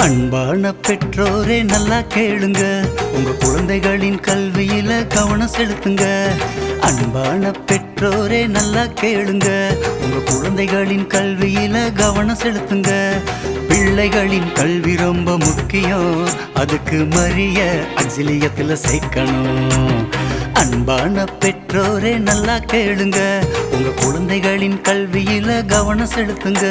அன்பான பெற்றோரே நல்லா கேளுங்க, உங்க குழந்தைகளின் கல்வியில கவனம் செலுத்துங்க. அன்பான பெற்றோரே நல்லா கேளுங்க, உங்க குழந்தைகளின் கல்வியில கவனம் செலுத்துங்க. பிள்ளைகளின் கல்வி ரொம்ப முக்கியம், அதுக்கு மரிய அக்ஸிலியத்துல சேர்க்கணும். அன்பான பெற்றோரே நல்லா கேளுங்க, உங்க குழந்தைகளின் கல்வியில கவனம் செலுத்துங்க.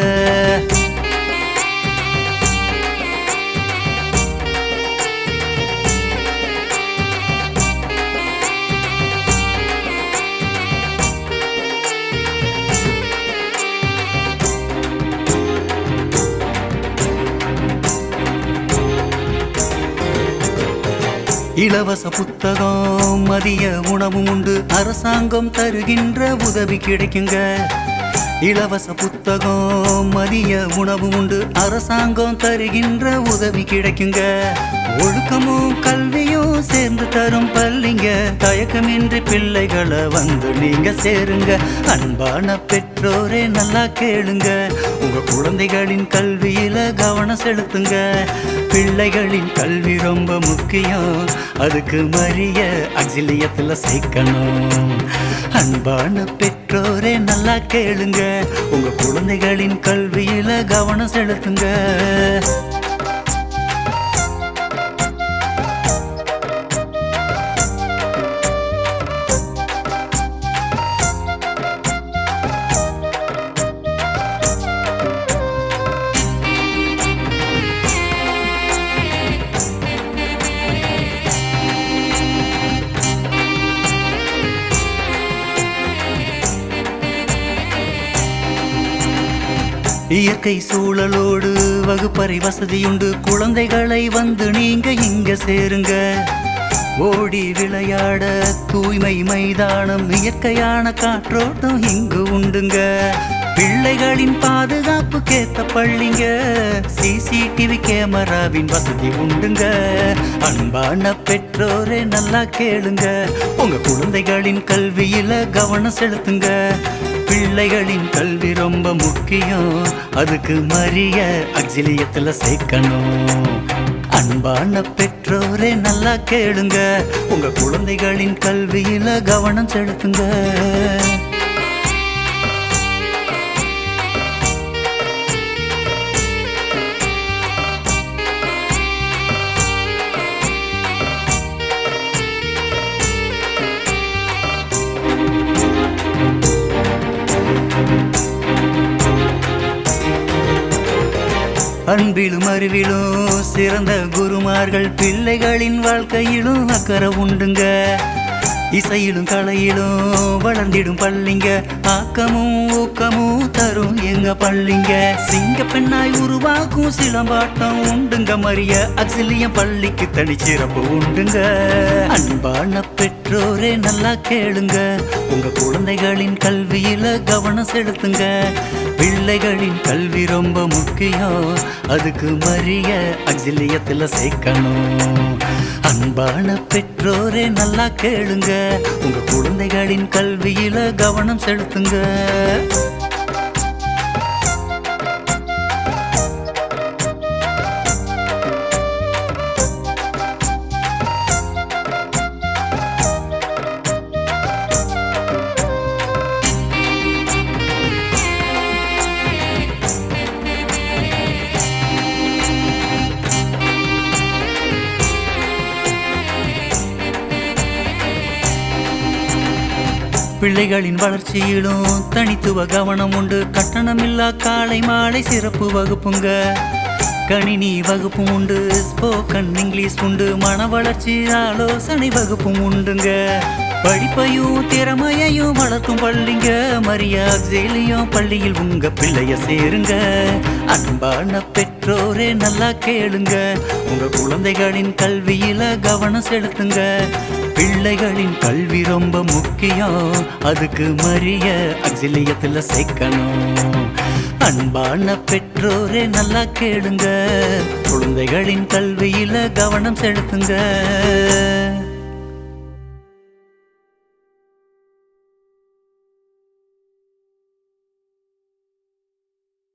இலவச புத்தகம், மதிய உணவும் உண்டு, அரசாங்கம் தருகின்ற உதவி கிடைக்குங்க. இலவச புத்தகம், மதிய உணவும் உண்டு, அரசாங்கம் தருகின்ற உதவி கிடைக்குங்க. ஒழுக்கமும் கல்வியும் சேர்ந்து தரும் பள்ளிங்க, தயக்கமின்றி பிள்ளைகளை வந்து நீங்க சேருங்க. அன்பான பெற்றோரே நல்லா கேளுங்க, உங்க குழந்தைகளின் கல்வியில கவனம் செலுத்துங்க. பிள்ளைகளின் கல்வி ரொம்ப முக்கியம், அதுக்கு மரிய அக்ஸிலியத்துல சேர்க்கணும். அன்பான பெற்றோரே நல்லா கேளுங்க, உங்க குழந்தைகளின் கல்வியில கவனம் செலுத்துங்க. இயற்கை சூழலோடு வகுப்பறை வசதியுண்டு, குழந்தைகளை வந்து நீங்க இங்க சேருங்க. ஓடி விளையாட தூய்மை மைதானம், இயற்கையான காற்றோட்டம் இங்கு உண்டுங்க. பிள்ளைகளின் பாதுகாப்பு கேத்த பள்ளிங்க, சிசிடிவி கேமராவின் வசதி உண்டுங்க. அன்பான பெற்றோரே நல்லா கேளுங்க, உங்க குழந்தைகளின் கல்வியில கவனம் செலுத்துங்க. பிள்ளைகளின் கல்வி ரொம்ப முக்கியம், அதுக்கு மரிய அக்ஸிலியத்துல சேர்க்கணும். அன்பான பெற்றோரே நல்லா கேளுங்க, உங்க குழந்தைகளின் கல்வியில கவனம் செலுத்துங்க. அன்பிலும் அறிவிலும் சிறந்த குருமார்கள், பிள்ளைகளின் வாழ்க்கையிலும் அக்கறை உண்டுங்க. இசையிலும் கலையிலும் வளர்ந்திடும் பள்ளிங்க, ஆக்கமும் ஊக்கமும் தரும் எங்க பள்ளிங்க. சிங்க பெண்ணாய் உருவாக்கும் சிலம்பாட்டம் உண்டுங்க, மரிய அக்ஸிலியம் பள்ளிக்கு தனிச்சிறப்பு உண்டுங்க. அன்பான பெற்றோரே நல்லா கேளுங்க, உங்க குழந்தைகளின் கல்வியில கவனம் செலுத்துங்க. பிள்ளைகளின் கல்வி ரொம்ப முக்கியம், அதுக்கு மரிய அக்ஸிலியத்துல சேர்க்கணும். அன்பான பெற்றோரே நல்லா கேளுங்க, உங்க குழந்தைகளின் கல்வியில கவனம் செலுத்துங்க. பிள்ளைகளின் வளர்ச்சியிலும் தனித்துவ கவனம் உண்டு, கட்டணமில்லா காலை மாலை சிறப்பு வகுப்புங்க. கணினி வகுப்பும் உண்டு, ஸ்போக்கன் இங்கிலீஷ் உண்டு, மன வளர்ச்சி ஆலோசனை வகுப்பும் உண்டுங்க. படிப்பையும் திறமையையும் வளர்க்கும் பள்ளிங்க, மரிய அக்ஸிலியம் பள்ளியில் உங்க பிள்ளைய சேருங்க. அன்பான பெற்றோரே நல்லா கேளுங்க, உங்க குழந்தைகளின் கல்வியில கவனம் செலுத்துங்க. பிள்ளைகளின் கல்வி ரொம்ப முக்கியம், அதுக்கு மரிய அக்ஸிலியத்துல சேர்க்கணும். அன்பான பெற்றோரே நல்லா கேளுங்க, குழந்தைகளின் கல்வியில கவனம் செலுத்துங்க.